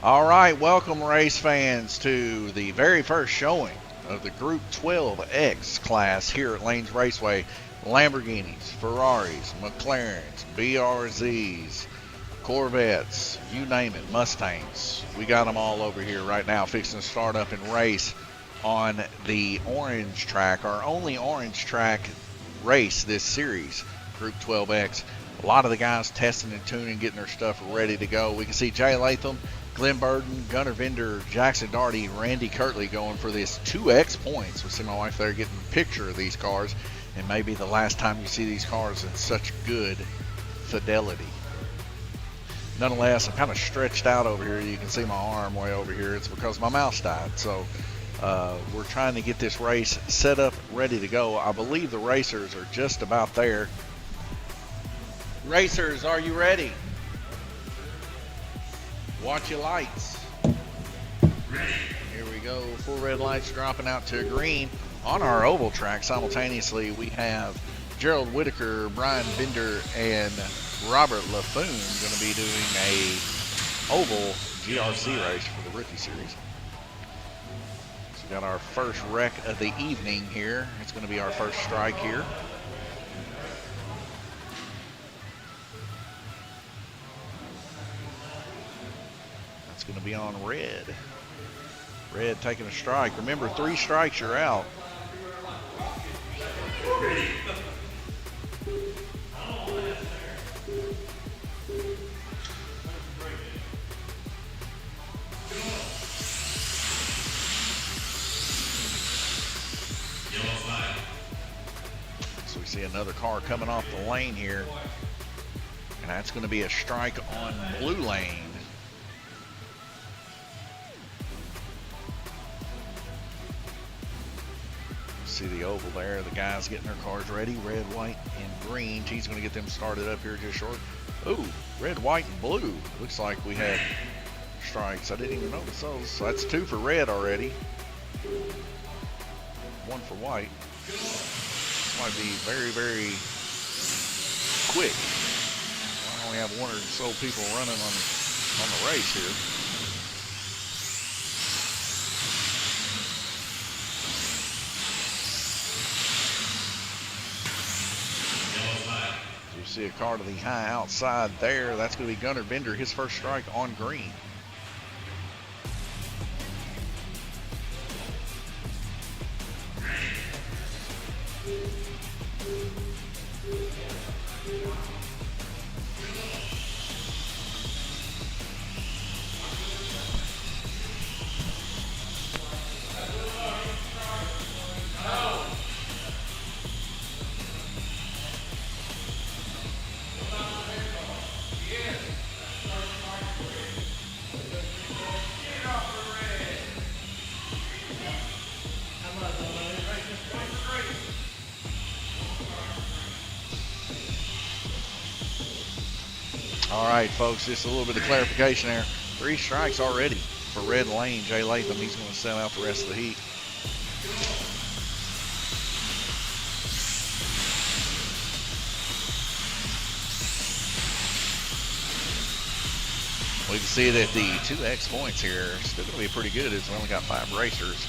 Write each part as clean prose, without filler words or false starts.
All right, welcome race fans to the very first showing of the Group 12X class here at Lanes Raceway. Lamborghinis, Ferraris, McLarens, BRZs, Corvettes, you name it, Mustangs. We got them all over here right now, fixing to start up and race on the orange track, our only orange track race this series, Group 12X. A lot of the guys testing and tuning, getting their stuff ready to go. We can see Jay Latham, Glenn Burden, Gunnar Vender, Jackson Darty, Randy Kirtley going for this 2X points. We see my wife there getting a picture of these cars, and maybe the last time you see these cars in such good fidelity. Nonetheless, I'm kind of stretched out over here. You can see my arm way over here. It's because my mouse died. So we're trying to get this race set up, ready to go. I believe the racers are just about there. Racers, are you ready? Watch your lights. Ready. Here we go. 4 red lights dropping out to green on our oval track. Simultaneously, we have Gerald Whitaker, Brian Bender, and Robert LaFoon going to be doing a oval GRC race for the Rookie Series. So we got our first wreck of the evening here. It's going to be our first strike here. That's going to be on red. Red taking a strike. Remember, 3 strikes, you're out. Ready. So we see another car coming off the lane here, and that's going to be a strike on blue lane. See the oval there, the guys getting their cars ready, red, white, and green. He's going to get them started up here just short. Ooh, red, white, and blue. Looks like we had strikes. I didn't even notice those. So that's 2 for red already. 1 for white. This might be very, very quick. I only have 1 or so people running on the race here. You see a car to the high outside there. That's going to be Gunnar Bender, his first strike on green. All right, folks, just a little bit of clarification there. 3 strikes already for red lane. Jay Latham, he's going to sell out the rest of the heat. We can see that the 2X points here are still going to be pretty good, as we only got 5 racers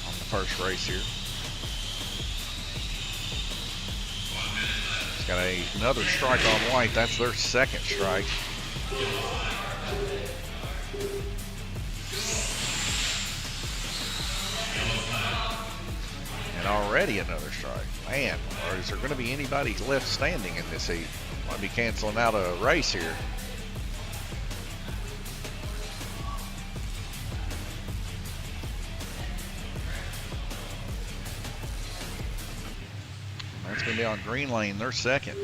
on the first race here. Got another strike on white. That's their second strike. And already another strike. Man, is there going to be anybody left standing in this heat? Might be canceling out a race here. That's going to be on green lane, their second.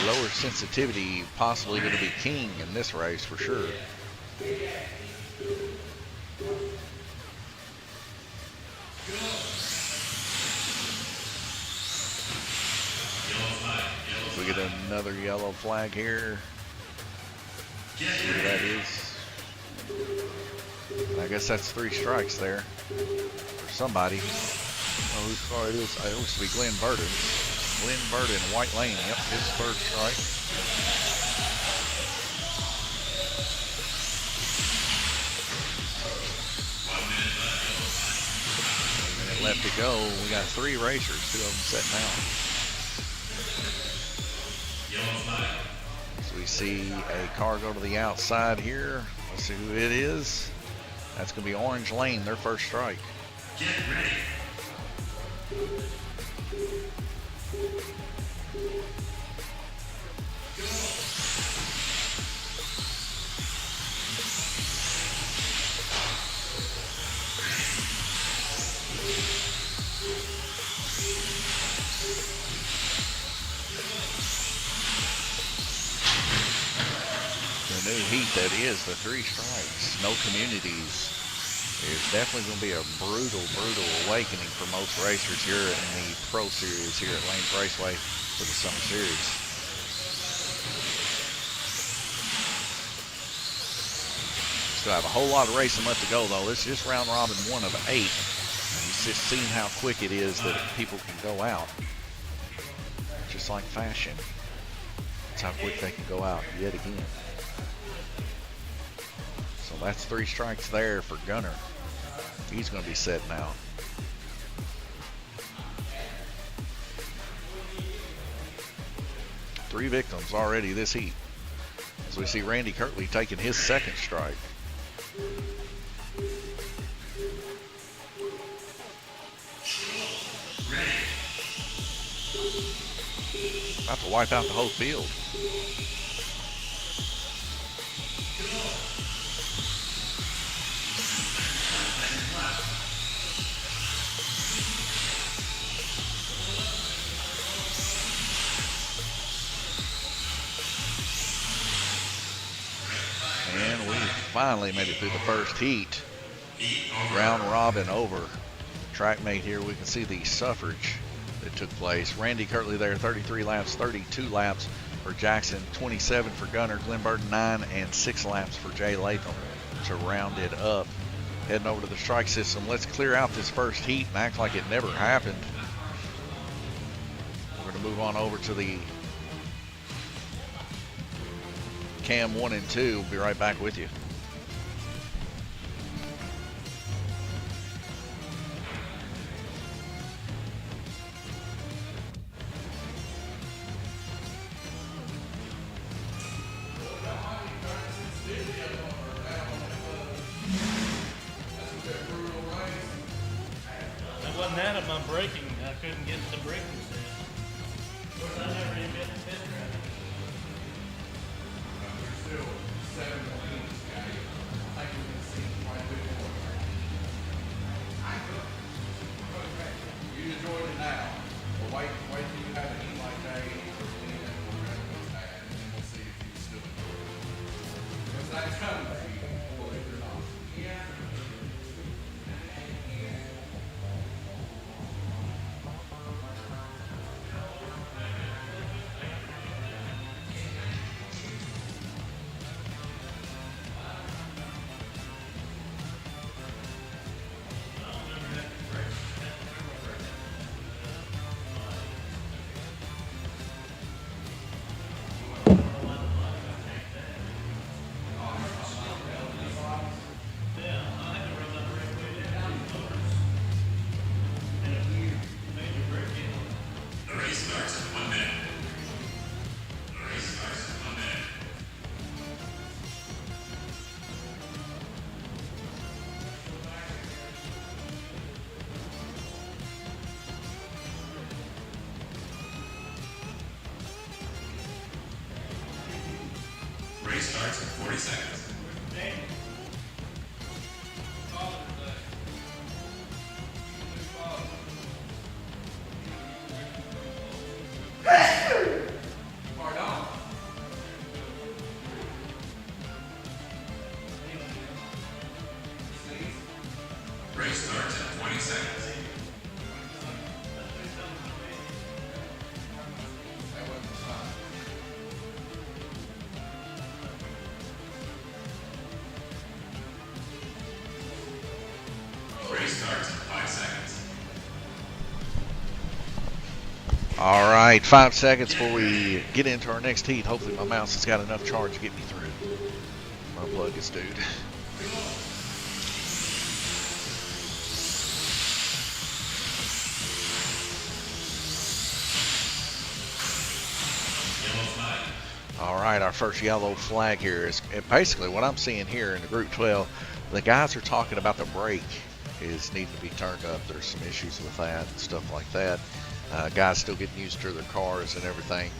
Lower sensitivity possibly going to be king in this race for sure. If we get another yellow flag here. See what that is. I guess that's 3 strikes there for somebody. Oh, whose car it is? It looks to be Glenn Burden. Glenn Burden, White Lane. Yep, his third strike. Left to go. We got 3 racers, 2 of them setting out. So we see a car go to the outside here. Let's see who it is. That's going to be Orange Lane, their first strike. Get ready. The new heat that is the 3 strikes, no communities, is definitely going to be a brutal awakening for most racers here in the Pro Series here at Lanes Raceway for the Summer Series. Still have a whole lot of racing left to go though. This is just round robin 1 of 8. You've just seen how quick it is that people can go out. Just like fashion. That's how quick they can go out yet again. So that's 3 strikes there for Gunner. He's going to be setting out. Three victims already this heat. As we see Randy Kirtley taking his second strike. About to wipe out the whole field. And we finally made it through the first heat. Round robin over. Trackmate here, we can see the suffrage that took place. Randy Kirtley there, 33 laps, 32 laps for Jackson, 27 for Gunner, Glenn Burden 9, and 6 laps for Jay Latham to round it up. Heading over to the strike system. Let's clear out this first heat and act like it never happened. We're going to move on over to the Cam 1 and 2. We'll be right back with you. That of my braking, I couldn't get the braking set. Of course, I never even been to pit track. We're still 7 points, guys. I think we can see quite a bit more. You enjoyed it now. But wait till you have a heat like that. And then we'll see if you still enjoy it. Because that's coming to you, believe it or not. Yeah. Race starts in 40 seconds. Race starts in 20 seconds. All right, 5 seconds before we get into our next heat. Hopefully my mouse has got enough charge to get me through. Unplug this dude. All right, our first yellow flag here is basically what I'm seeing here in the Group 12. The guys are talking about the brake is needing to be turned up. There's some issues with that and stuff like that. Guys still getting used to their cars and everything.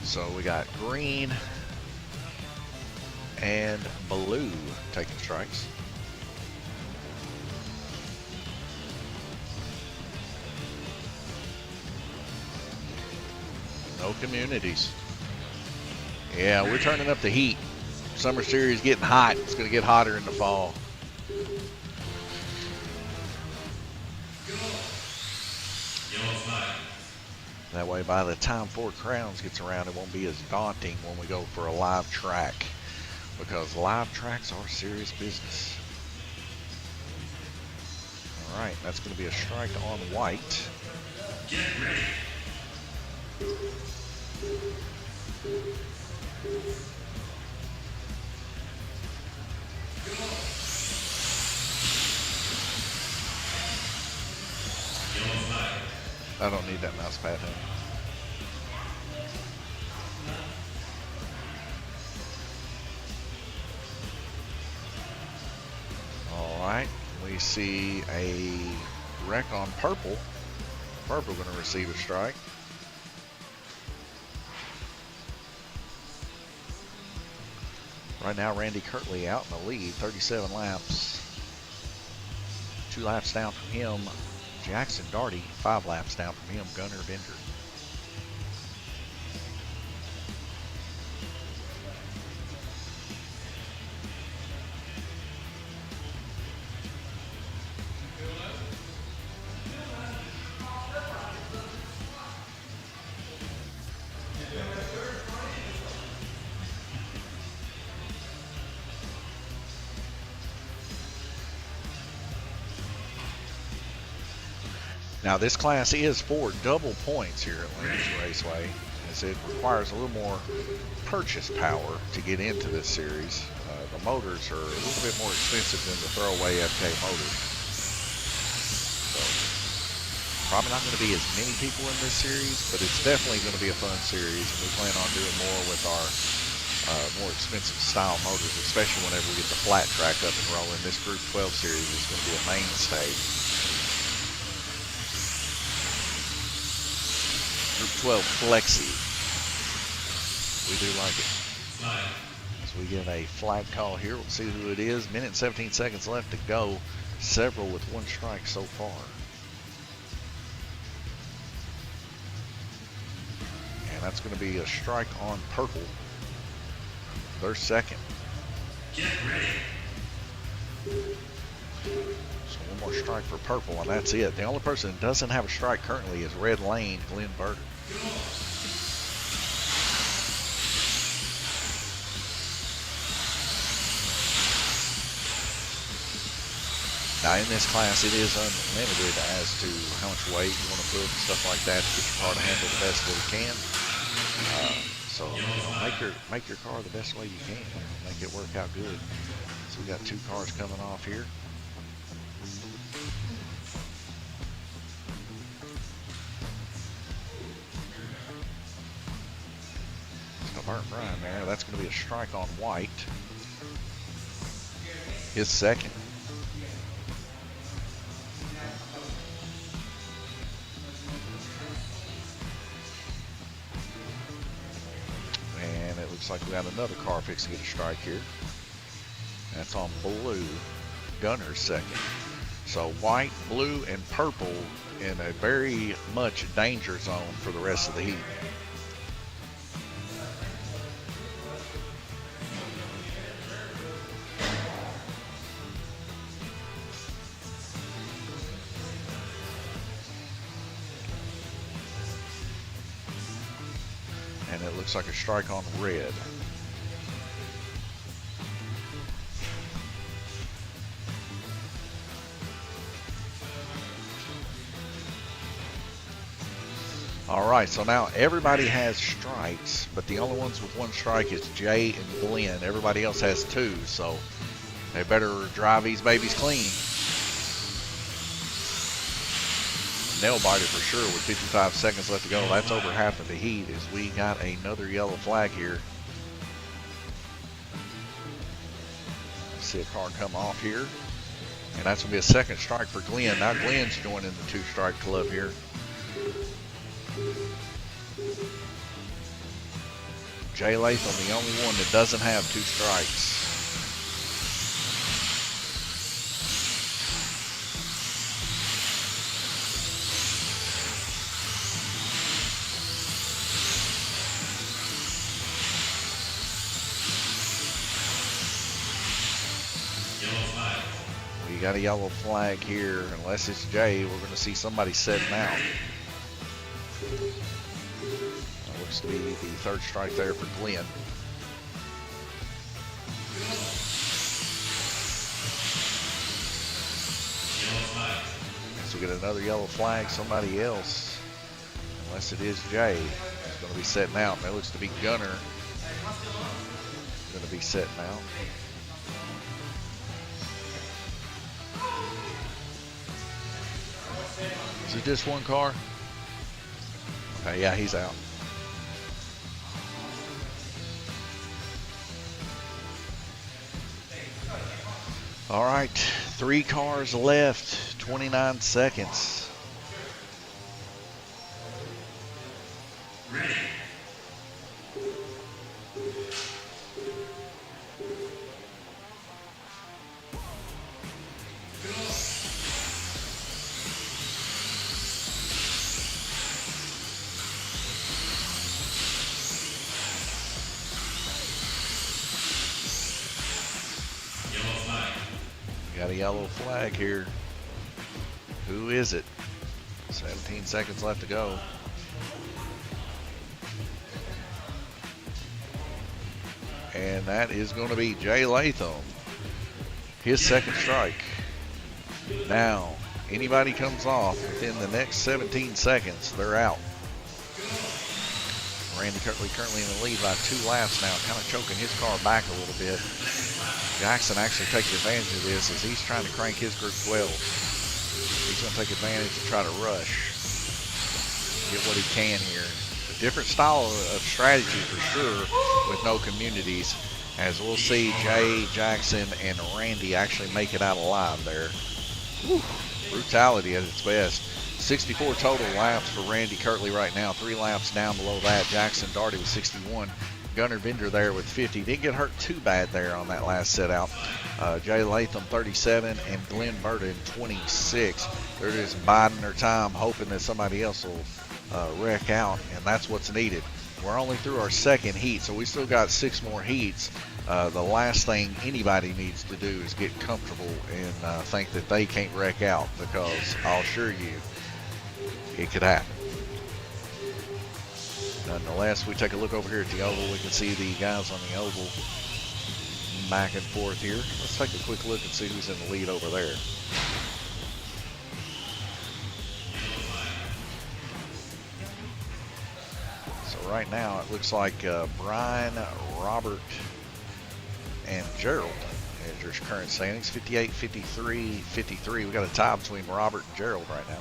So we got green and blue taking strikes. No communities. Yeah, we're turning up the heat. Summer Series getting hot. It's going to get hotter in the fall. That way, by the time Four Crowns gets around, it won't be as daunting when we go for a live track, because live tracks are serious business. All right, that's going to be a strike on white. Get ready. I don't need that mouse pad, honey. All right, we see a wreck on purple. Purple going to receive a strike. Right now, Randy Kirtley out in the lead, 37 laps. 2 laps down from him, Jackson Darty. 5 laps down from him, Gunnar Bender. Now this class is for double points here at Lanes Raceway, as it requires a little more purchase power to get into this series. The motors are a little bit more expensive than the throwaway FK motors. So probably not going to be as many people in this series, but it's definitely going to be a fun series, and we plan on doing more with our more expensive style motors, especially whenever we get the flat track up and rolling. This Group 12 series is going to be a mainstay. Group 12 Flexi. We do like it. So we get a flag call here. We'll see who it is. Minute and 17 seconds left to go. Several with 1 strike so far. And that's going to be a strike on purple. Their second. Get ready. So 1 more strike for purple, and that's it. The only person that doesn't have a strike currently is Red Lane, Glenn Berger. Now in this class, it is unlimited as to how much weight you want to put and stuff like that to get your car to handle the best that it can. So you know, make your car the best way you can. Make it work out good. So we got 2 cars coming off here. Burnt Brian there. That's going to be a strike on white. His second. And it looks like we got another car fixing to get a strike here. That's on blue. Gunner's second. So white, blue, and purple in a very much danger zone for the rest of the heat. And it looks like a strike on red. All right, so now everybody has strikes, but the only ones with one strike is Jay and Glenn. Everybody else has two, so they better drive these babies clean. Nail biter for sure with 55 seconds left to go. That's over half of the heat as we got another yellow flag here. See a car come off here, and that's going to be a second strike for Glenn. Now Glenn's joining the two-strike club here. Jay Latham, the only one that doesn't have two strikes. We got a yellow flag here. Unless it's Jay, we're going to see somebody setting out. That looks to be the third strike there for Glenn. So we get another yellow flag. Somebody else, unless it is Jay, is going to be setting out. And that looks to be Gunner. Going to be setting out. Is it just one car? Okay, yeah, he's out. All right, 3 cars left, 29 seconds. Ready. Got a yellow flag here. Who is it? 17 seconds left to go. And that is going to be Jay Latham. His second strike. Now, anybody comes off within the next 17 seconds, they're out. Randy Kirtley currently in the lead by 2 laps now, kind of choking his car back a little bit. Jackson actually taking advantage of this as he's trying to crank his group 12. He's going to take advantage and try to rush, get what he can here. A different style of strategy for sure with no communities, as we'll see Jay, Jackson, and Randy actually make it out alive there. Whew. Brutality at its best. 64 total laps for Randy Kirtley right now. 3 laps down below that. Jackson Daugherty with 61. Gunnar Bender there with 50. Didn't get hurt too bad there on that last set out. Jay Latham 37 and Glenn Burton 26. They're just biding their time, hoping that somebody else will wreck out, and that's what's needed. We're only through our second heat, so we still got 6 more heats. The last thing anybody needs to do is get comfortable and think that they can't wreck out, because I'll assure you it could happen. Nonetheless, we take a look over here at the oval. We can see the guys on the oval back and forth here. Let's take a quick look and see who's in the lead over there. So right now it looks like Brian, Robert, and Gerald as your current standings. 58, 53, 53. We got a tie between Robert and Gerald right now.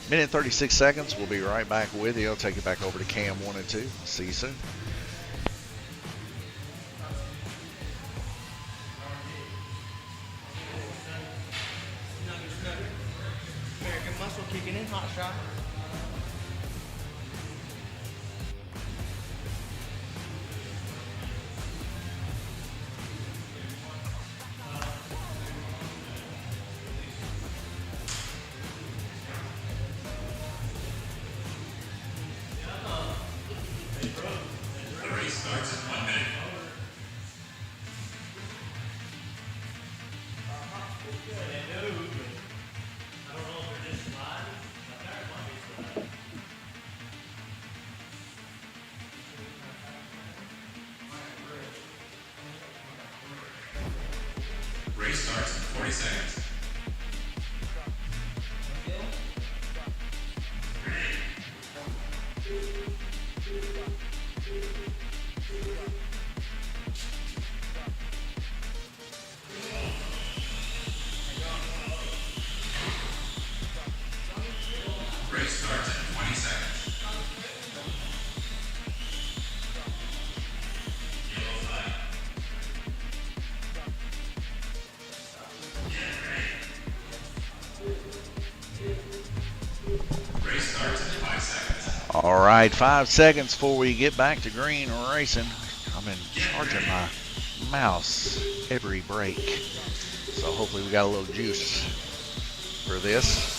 Minute 36 seconds. We'll be right back with you. I'll take it back over to cam 1 and 2. See you soon. American muscle kicking in, hot shot. Race starts in 40 seconds. Race starts in 20 seconds. Yellow flag. Race starts in 5 seconds. All right, 5 seconds before we get back to green racing. I've been charging my mouse every break, so hopefully we got a little juice for this.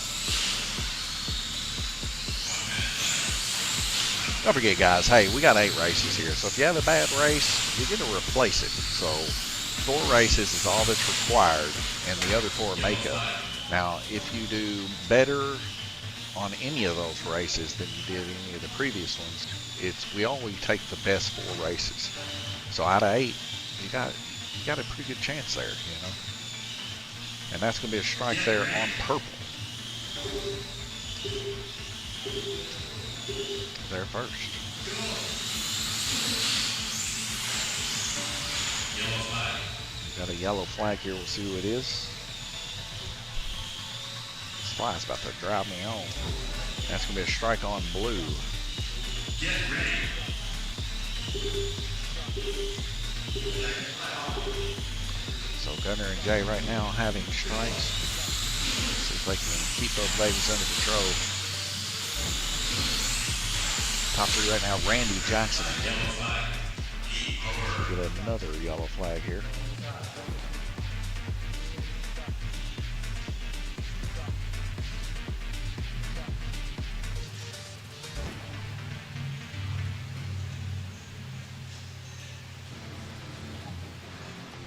Don't forget, guys, hey, we got 8 races here, so if you have a bad race, you're going to replace it. So 4 races is all that's required, and the other 4 are makeup. Now, if you do better on any of those races than you did any of the previous ones, we always take the best 4 races. So out of 8, you got a pretty good chance there, you know. And that's going to be a strike there on purple. There first. Yellow flag. Got a yellow flag here. We'll see who it is. This fly's about to drive me on. That's going to be a strike on blue. Get ready. So Gunner and Jay right now having strikes. See if they can keep those babies under control. Top 3 right now, Randy Jackson. Yellow flag. We'll get another yellow flag here.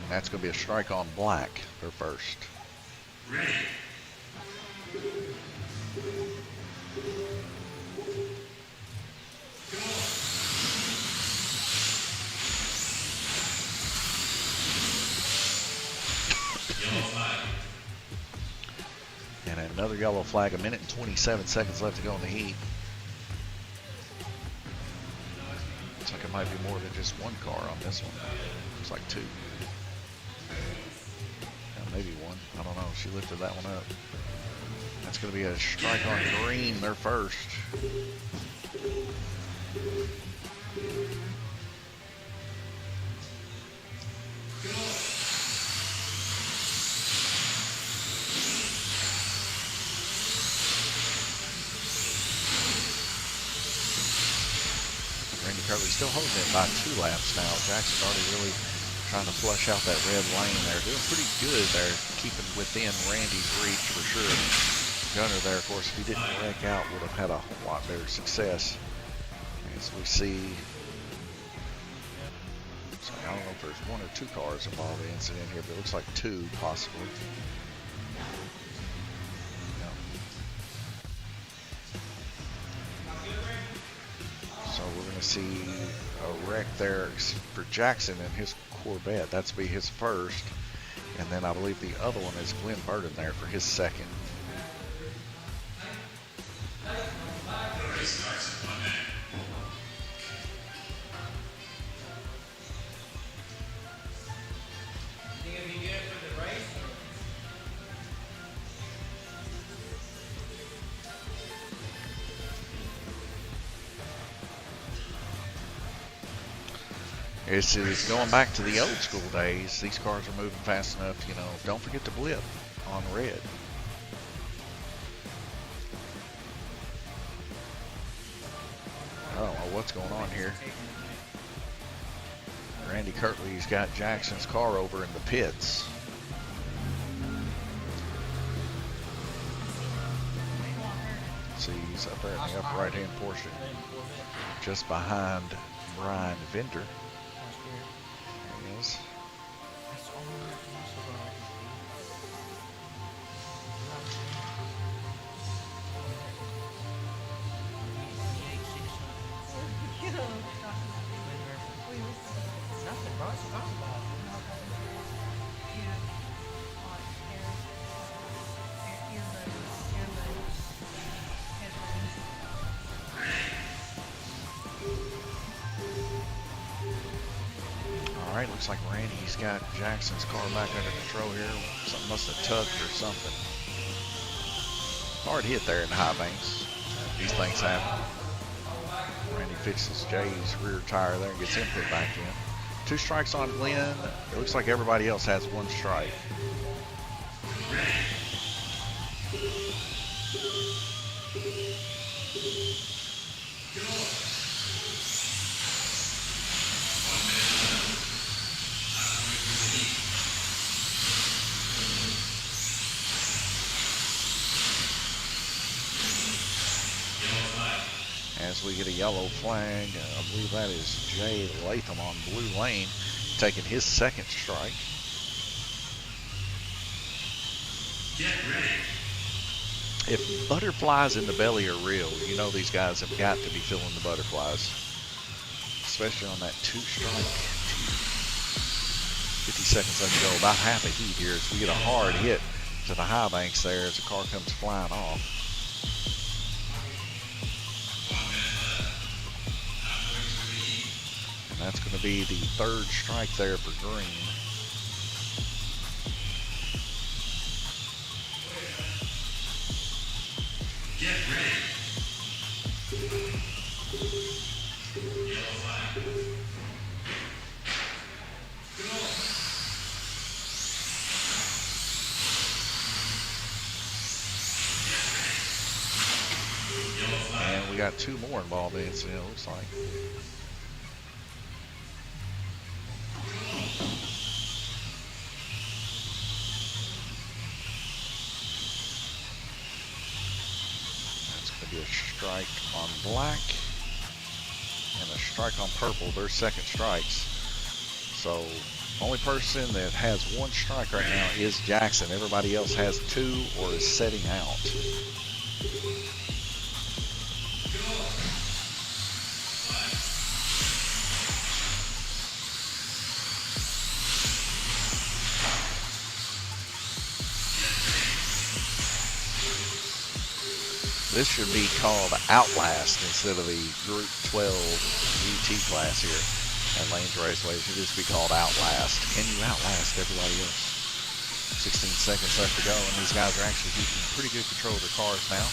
And that's going to be a strike on black for first. Ready. Yellow flag. And another yellow flag, 1 minute and 27 seconds left to go in the heat. Looks like it might be more than just 1 car on this one. Looks like 2. Yeah, maybe 1. I don't know. She lifted that one up. That's going to be a strike on green. They're first. Randy Kirtley still holding it by 2 laps now. Jackson's already really trying to flush out that red lane there. Doing pretty good there, keeping within Randy's reach for sure. Gunner there, of course, if he didn't wreck out, would have had a whole lot better success. As we see, so I don't know if there's 1 or 2 cars involved in the incident here, but it looks like 2 possibly. So we're going to see a wreck there for Jackson and his Corvette. That's be his first. And then I believe the other one is Glenn Burden there for his second. Race starts in 1 minute. Think it'd be good for the race? This is going back to the old school days. These cars are moving fast enough, you know. Don't forget to blip on red. I don't know what's going on here. Randy Kirtley's got Jackson's car over in the pits. See, he's up there in the upper right-hand portion, just behind Brian Vender. There he is. Nothing, bro. It's a basketball. right, looks like Randy's got Jackson's car back under control here. Something must have tugged or something. Hard hit there in the high banks. These things happen. Randy fixes Jay's rear tire there and gets him put back in. 2 strikes on Glenn. It looks like everybody else has 1 strike. As we get a yellow flag, I believe that is Jay Latham on blue lane, taking his 2nd strike. Get ready. If butterflies in the belly are real, you know these guys have got to be feeling the butterflies, especially on that 2 strike. 50 seconds left to go, about half a heat here as we get a hard hit to the high banks there as the car comes flying off. And that's going to be the 3rd strike there for Green. Get ready. Yellow flag. And we got 2 more involved in the incident, it looks like. That's going to be a strike on black and a strike on purple. Their 2nd strikes. So only person that has 1 strike right now is Jackson. Everybody else has 2 or is setting out. This should be called Outlast instead of the Group 12 UT class here at Lanes Raceway. It should just be called Outlast. Can you outlast everybody else? 16 seconds left to go, and these guys are actually keeping pretty good control of their cars now.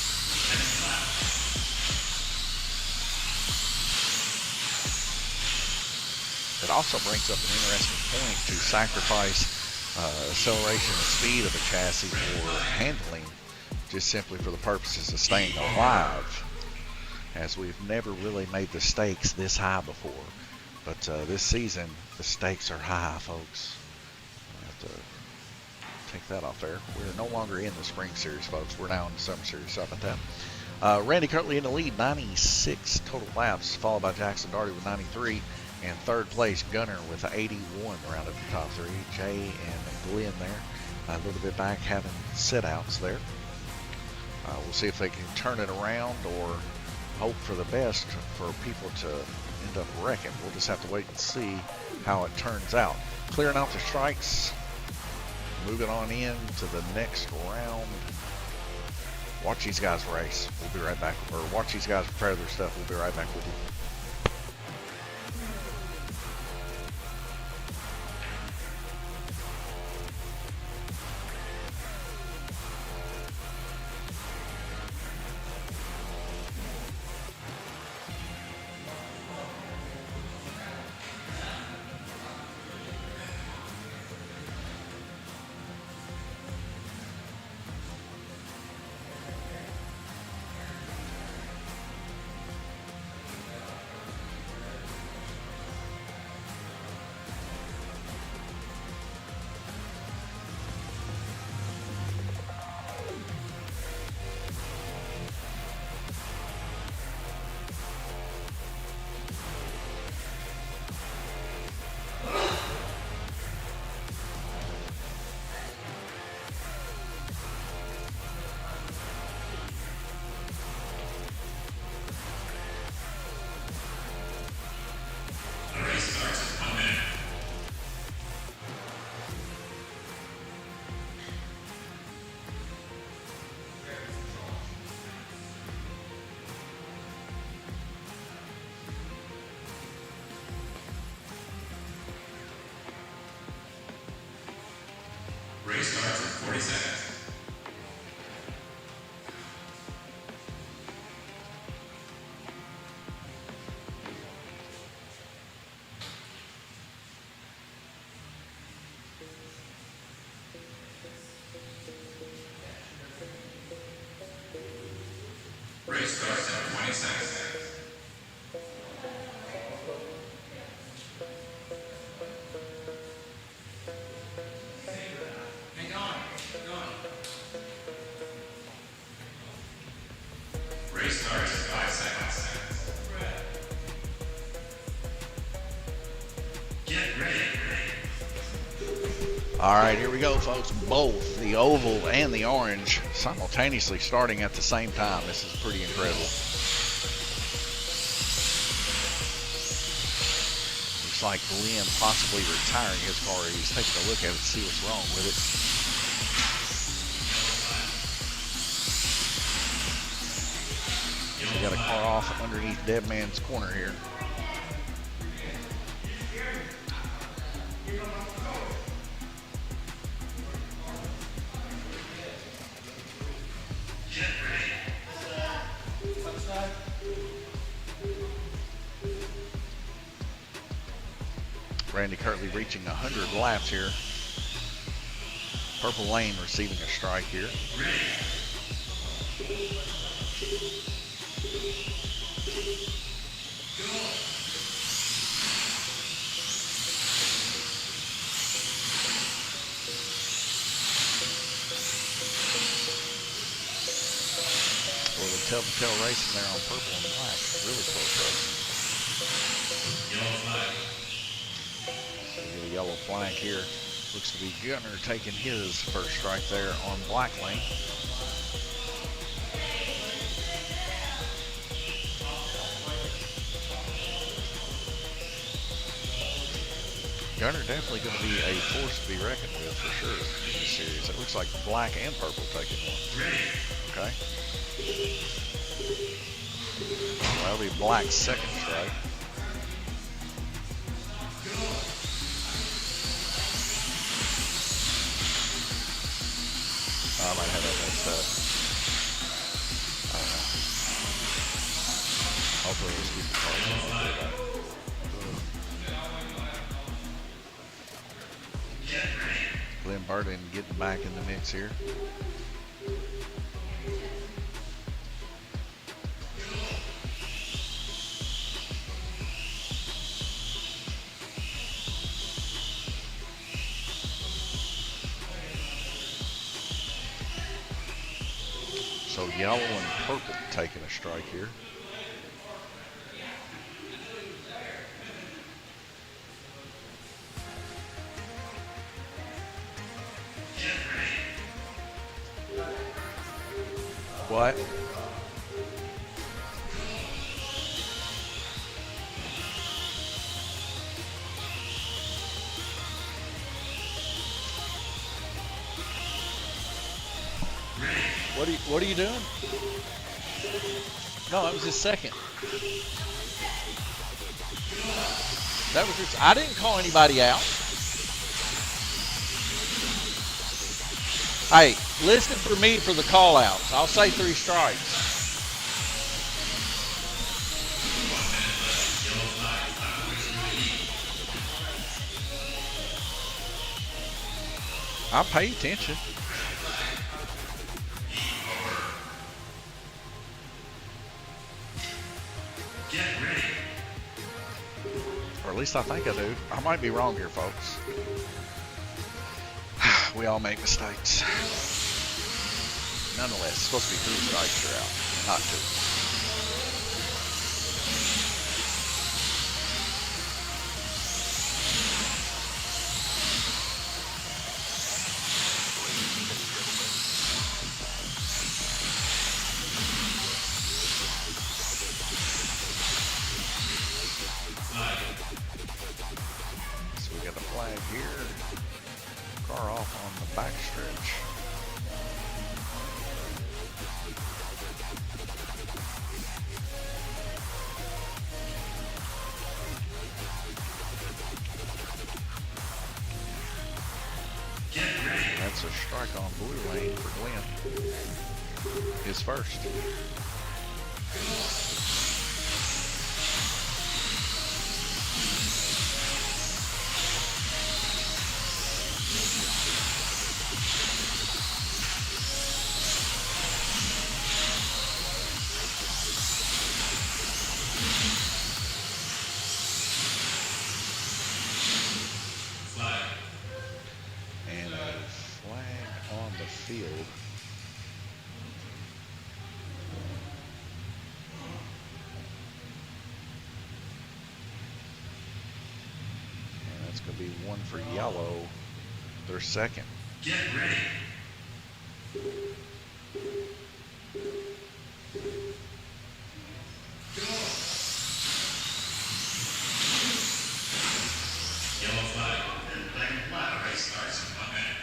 It also brings up an interesting point to sacrifice acceleration and speed of a chassis for handling, just simply for the purposes of staying alive, as we've never really made the stakes this high before. But this season, the stakes are high, folks. I have to take that off there. We're no longer in the Spring Series, folks. We're now in the Summer Series. Sorry about that. Randy currently in the lead, 96 total laps, followed by Jackson Daugherty with 93. And 3rd place, Gunner with 81 round of the top 3. Jay and Glenn there. A little bit back, having sit-outs there. We'll see if they can turn it around or hope for the best for people to end up wrecking. We'll just have to wait and see how it turns out. Clearing out the strikes, moving on in to the next round. Watch these guys race. We'll be right back. Or watch these guys prepare their stuff. We'll be right back with you. Race starts in 40 seconds. Race starts in 20 seconds. Hang on. Race starts in 5 seconds. Get ready. All right, here we go, folks. Both the oval and the orange simultaneously starting at the same time. This is pretty incredible. Looks like Glenn possibly retiring his car. He's taking a look at it to see what's wrong with it. We got a car off underneath Dead Man's Corner here. Randy Kirtley reaching 100 laps here. Purple Lane receiving a strike here. Well, the telltale racing there on purple and black. Really close race. Yellow flag. The yellow flag here. Looks to be Gunner taking his first strike there on Black Lane. Gunner definitely going to be a force to be reckoned with for sure in this series. It looks like black and purple taking one. Okay. That'll be Black's second strike. I might have that mixed up. I don't know. Hopefully we'll keep the cars on like that. Glenn Burden getting back in the mix here. So yellow and purple taking a strike here. What? What are you doing? No, that was his second. That was his. I didn't call anybody out. Hey, listen for me for the call outs. I'll say 3 strikes. I pay attention. Get ready. Or at least I think I do. I might be wrong here, folks. We all make mistakes. Nonetheless, it's supposed to be 3 strikes, you're out, not 2. So we got a flag here. Car off on the back stretch. That's That's a strike on blue lane for Glenn. His first. And a flag on the field. And that's going to be one for yellow, their second. Get ready. Yellow flag. And black and flag. Race starts in 1 minute.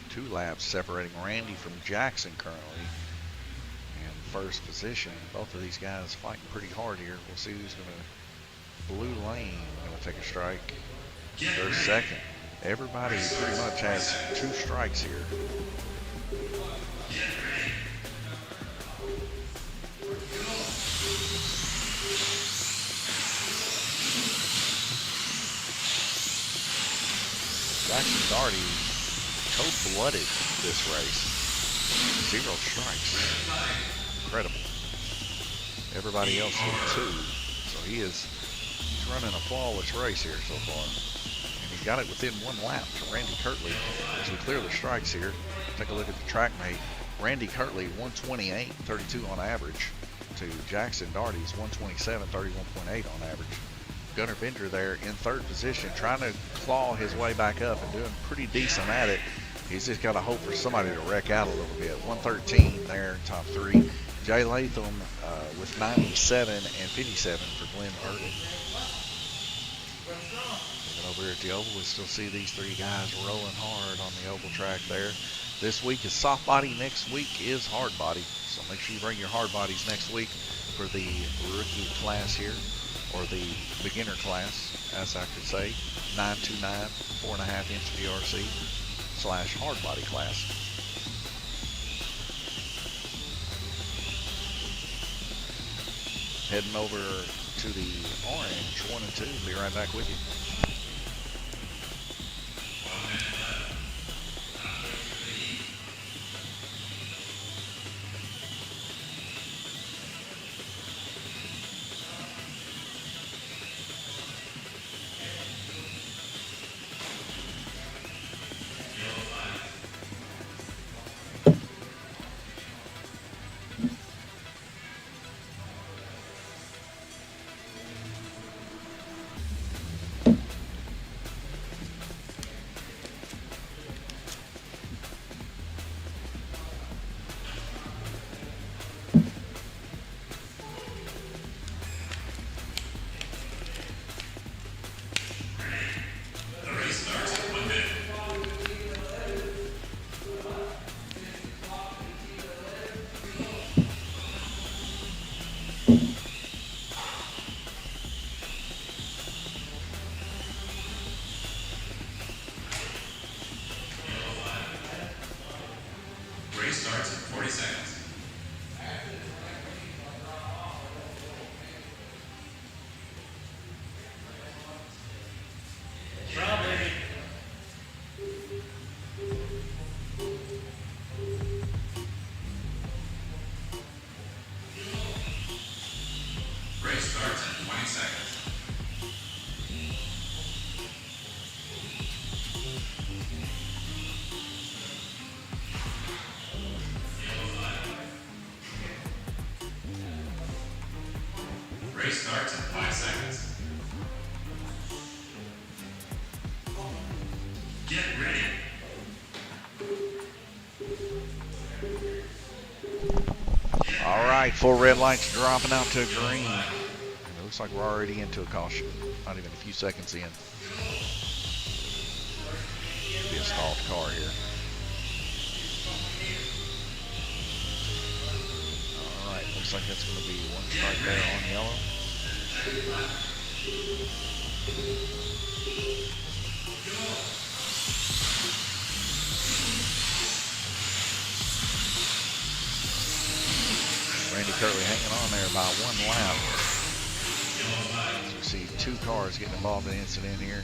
Two laps separating Randy from Jackson currently in first position. Both of these guys fighting pretty hard here. We'll see who's going to, blue lane going to take a strike. Their second. Everybody pretty much has 2 strikes here. Jackson Daugherty cold-blooded this race. 0 strikes. Incredible. Everybody else with 2. So he's running a flawless race here so far. And he got it within 1 lap to Randy Kirtley as we clear the strikes here. Take a look at the track mate. Randy Kirtley 128.32 on average to Jackson Daugherty's 127.31.8 on average. Gunnar Bender there in 3rd position, trying to claw his way back up and doing pretty decent at it. He's just got to hope for somebody to wreck out a little bit. 113 there, top 3. Jay Latham with 97 and 57 for Glenn Burton. Looking over here at the oval, we still see these 3 guys rolling hard on the oval track there. This week is soft body, next week is hard body. So make sure you bring your hard bodies next week for the rookie class here, or the beginner class, as I could say, 929 4.5-inch DRC / hard body class. Heading over to the orange 1 and 2. Be right back with you. Race starts in 5 seconds. Get ready. All right, 4 red lights dropping out to green. And it looks like we're already into a caution. Not even a few seconds in. Be a stalled car here. All right, looks like that's going to be 1 strike there on yellow. Randy Curley hanging on there by 1 lap. As we see 2 cars getting involved in the incident here.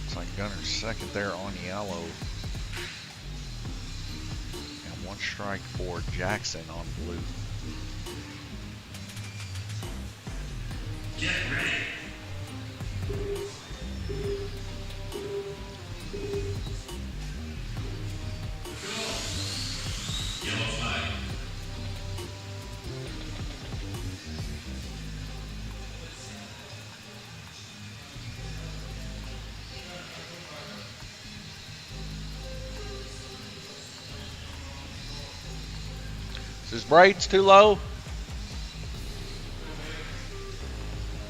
Looks like Gunner's second there on yellow. And 1 strike for Jackson on blue. Get ready. Yellow flag. Is his brakes too low?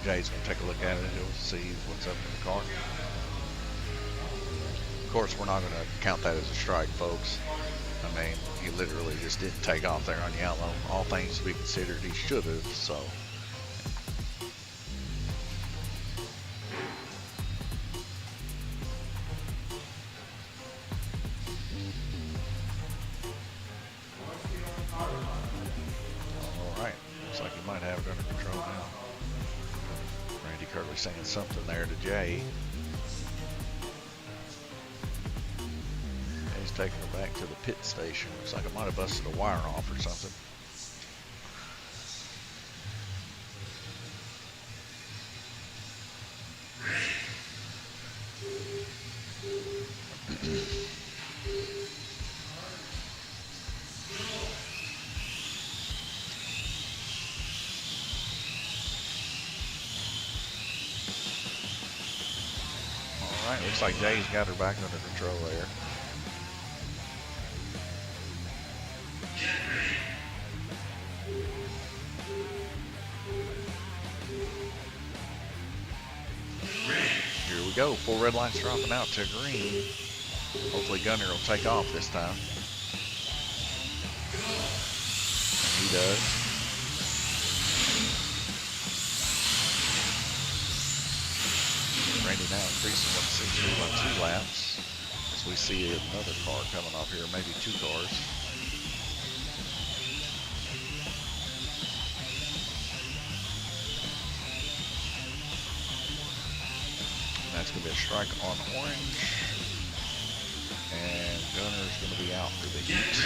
Jay's going to take a look at it. He'll see what's up in the car. Of course, we're not going to count that as a strike, folks. I mean, he literally just didn't take off there on yellow. All things to be considered, he should have, so. All right, looks like he might have it under control now. Randy Curley saying something there to Jay. He's taking her back to the pit station. Looks like I might have busted a wire off or something. All right, looks like Jay's got her back under control there. Here we go. 4 red lights dropping out to green. Hopefully Gunner will take off this time. And he does. Randy now increasing 160 by 2 laps. As we see another car coming off here, maybe 2 cars. That's going to be a strike on orange. And Gunner's going to be out for the heat.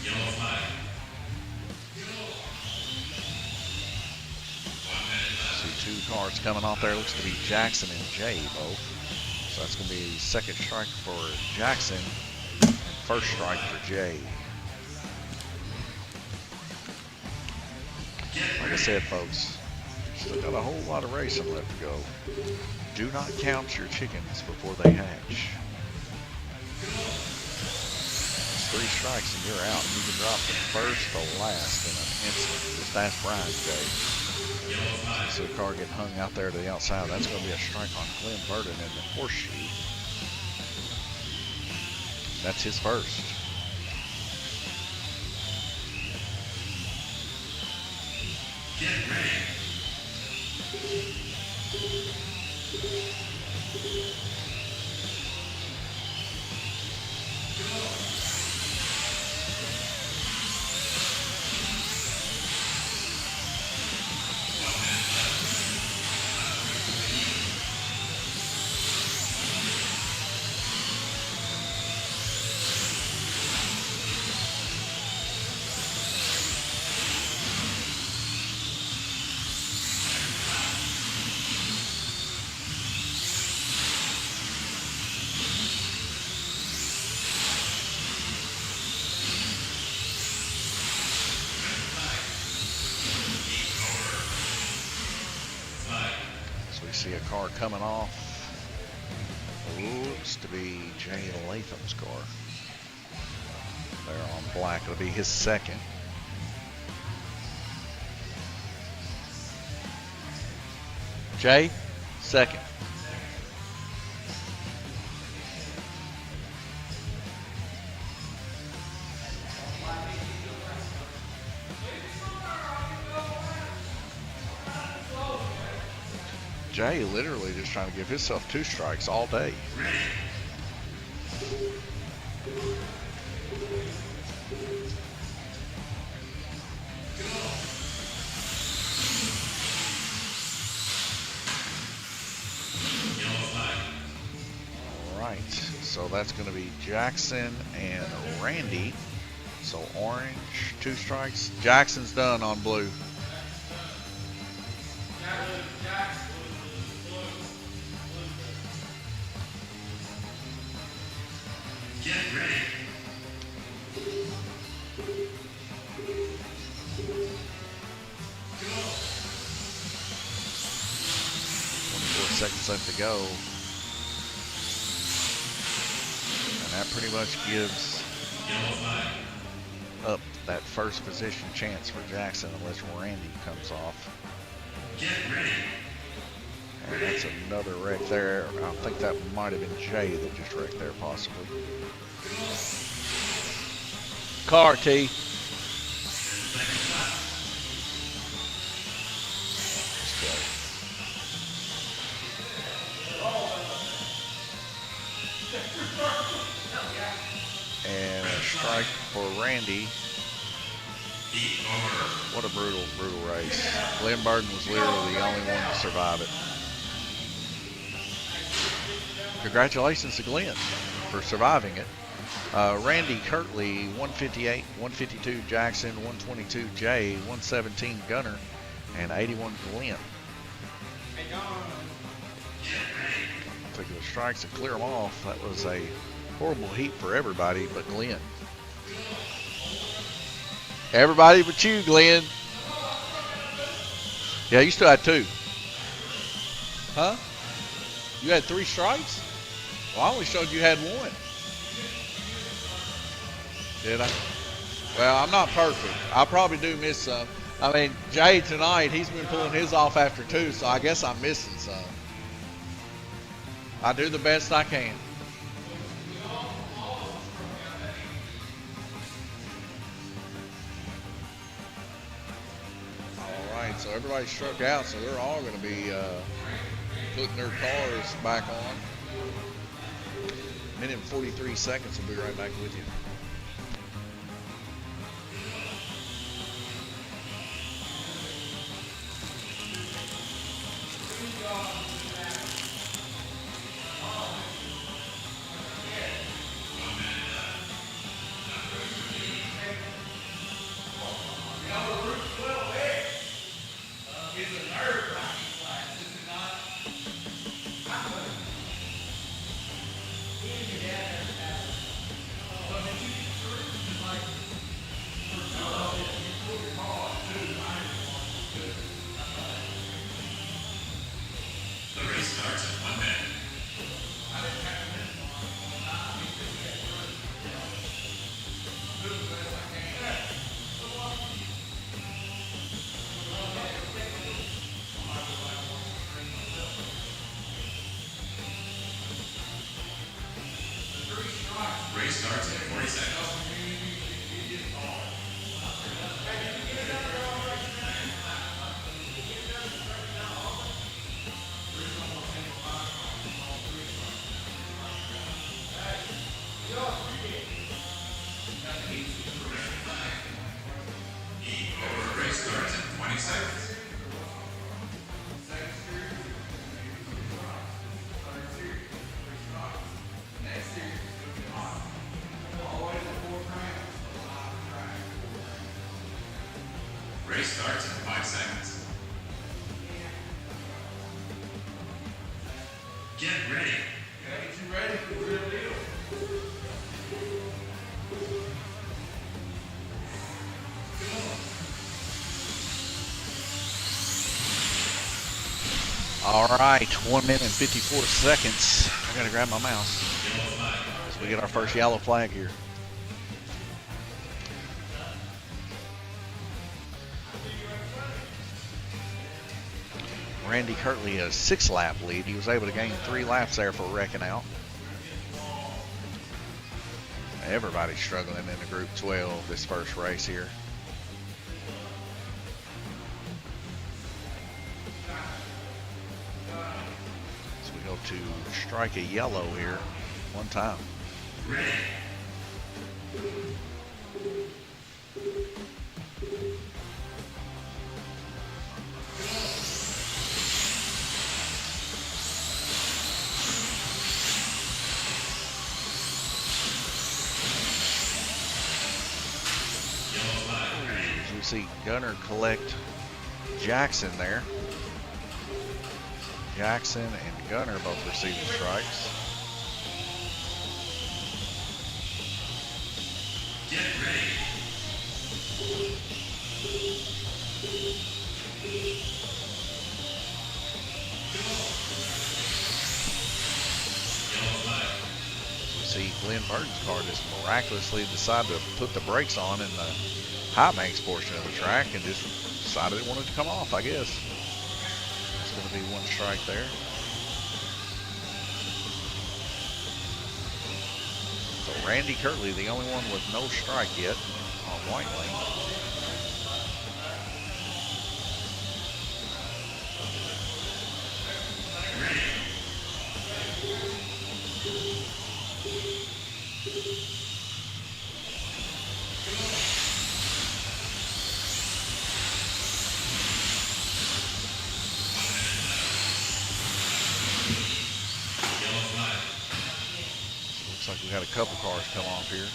Yellow flag. See 2 cars coming off there. Looks to be Jackson and Jay both. So that's going to be second strike for Jackson and first strike for Jay. Like I said, folks, still got a whole lot of racing left to go. Do not count your chickens before they hatch. 3 strikes and you're out. You can drop from first to last in an instant. Just ask Brian today. So the car getting hung out there to the outside. That's going to be a strike on Glenn Burden in the horseshoe. That's his first. Get ready. See a car coming off. Looks to be Jay Latham's car. They're on black. It'll be his second. Jay, second. Jay literally just trying to give himself 2 strikes all day. All right, so that's going to be Jackson and Randy. So orange, 2 strikes. Jackson's done on blue. Get ready. 24 seconds left to go. And that pretty much gives up that first position chance for Jackson unless Randy comes off. Get ready. And that's another wreck there. I think that might have been Jay that just wrecked there possibly. Car T. And a strike for Randy. What a brutal race. Glenn Burden was literally the only one to survive it. Congratulations to Glenn for surviving it. Randy Kirtley, 158, 152 Jackson, 122 Jay, 117 Gunner, and 81 Glenn. Took the strikes to clear them off. That was a horrible heat for everybody but Glenn. Everybody but you, Glenn. Yeah, you still had 2. Huh? You had 3 strikes? Well, I only showed you had 1. Did I? Well, I'm not perfect. I probably do miss some. I mean, Jay tonight, he's been pulling his off after 2, so I guess I'm missing some. I do the best I can. All right, so everybody struck out, so they're all going to be putting their cars back on. Minute and 43 seconds. We'll be right back with you. Race starts in 40 seconds. Race starts in 20 seconds. Race starts in 5 seconds. Get ready. Gotta get you ready for the real deal. All right, 1 minute and 54 seconds. I gotta grab my mouse. So we get our first yellow flag here. Randy Kirtley a 6-lap lead. He was able to gain 3 laps there for wrecking out. Everybody's struggling in the Group 12 this first race here. So we go to strike a yellow here one time. As we see Gunner collect Jackson there. Jackson and Gunner both receiving strikes. Get ready. We see Glenn Burton's car just miraculously decided to put the brakes on in the high banks portion of the track and just decided it wanted to come off, I guess. It's going to be 1 strike there. So Randy Kirtley, the only one with no strike yet on white lane. Looks like we had a couple cars come off here.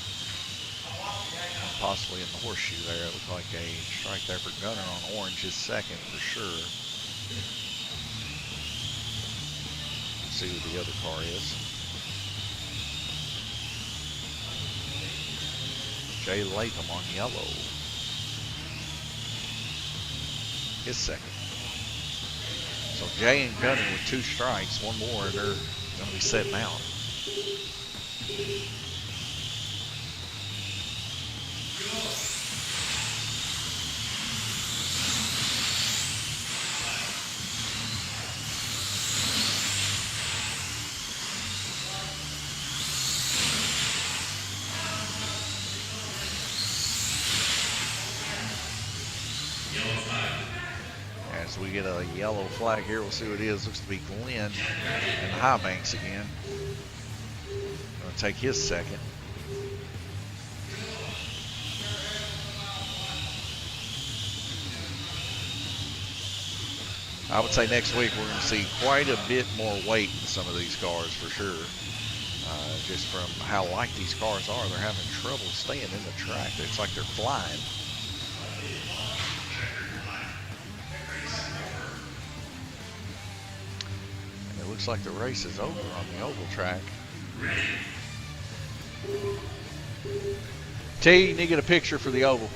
Possibly in the horseshoe there. It looked like a strike there for Gunner on orange, his second for sure. Let's see who the other car is. Jay Latham on yellow. His second. So Jay and Gunner with 2 strikes, 1 more, and they're going to be setting out. As we get a yellow flag here, we'll see what it is. Looks to be Glenn and high banks again. Going to take his second. I would say next week we're going to see quite a bit more weight in some of these cars for sure. Just from how light these cars are, they're having trouble staying in the track. It's like they're flying. And it looks like the race is over on the oval track. T, you need to get a picture for the oval.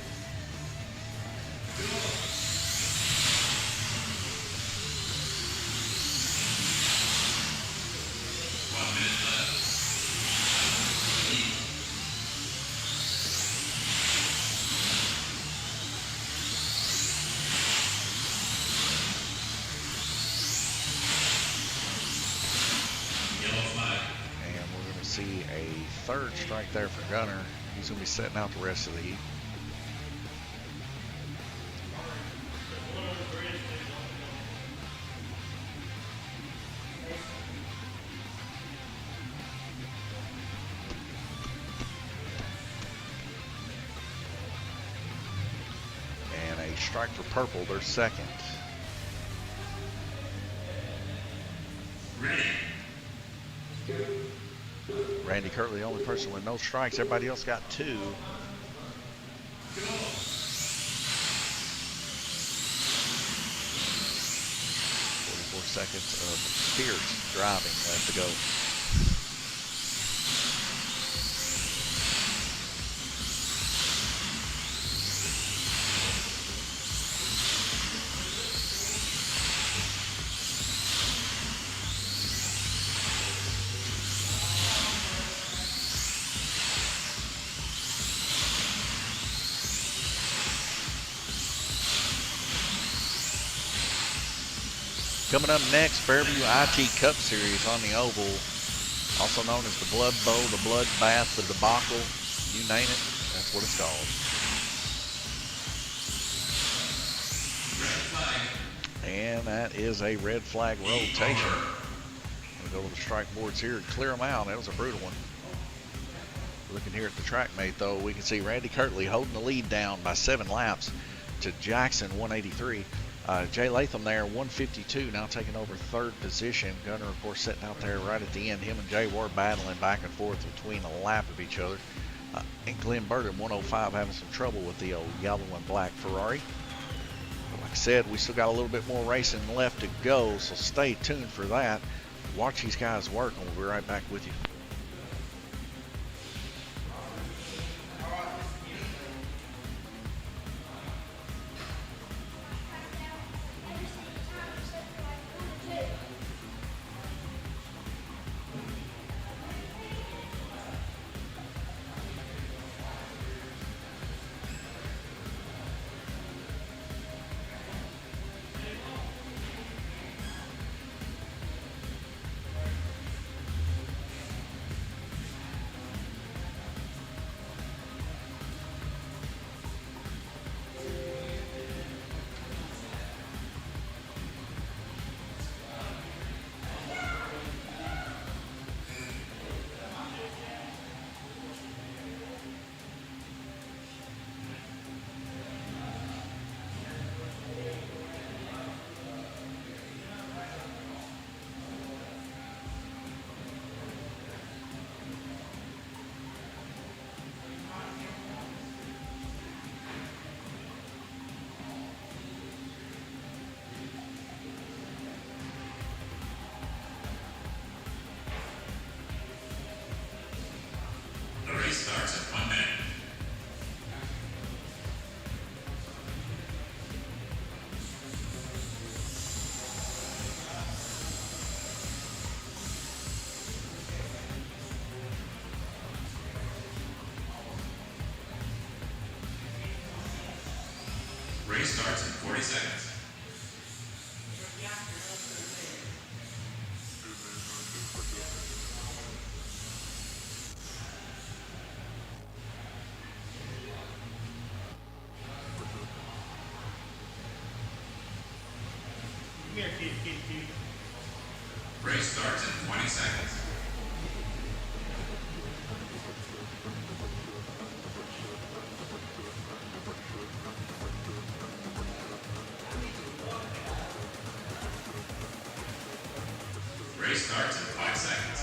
See a 3rd strike there for Gunner. He's going to be setting out the rest of the heat. And a strike for Purple, their 2nd. Ready. Randy Kirtley, the only person with no strikes. Everybody else got 2. 44 seconds of fierce driving left to go. Coming up next, Fairview IT Cup Series on the Oval, also known as the Blood Bowl, the Bloodbath, the Debacle, you name it, that's what it's called. And that is a red flag rotation. We'll go to the strike boards here and clear them out. That was a brutal one. Looking here at the track mate, though, we can see Randy Kirtley holding the lead down by 7 laps to Jackson, 183. Jay Latham there, 152, now taking over 3rd position. Gunner, of course, sitting out there right at the end. Him and Jay were battling back and forth between a lap of each other. And Glenn Burton, 105, having some trouble with the old yellow and black Ferrari. But like I said, we still got a little bit more racing left to go, so stay tuned for that. Watch these guys work, and we'll be right back with you. The race starts in 1 minute. Race starts in 40 seconds. Come here, kid. Race starts in 20 seconds. Race starts in 5 seconds.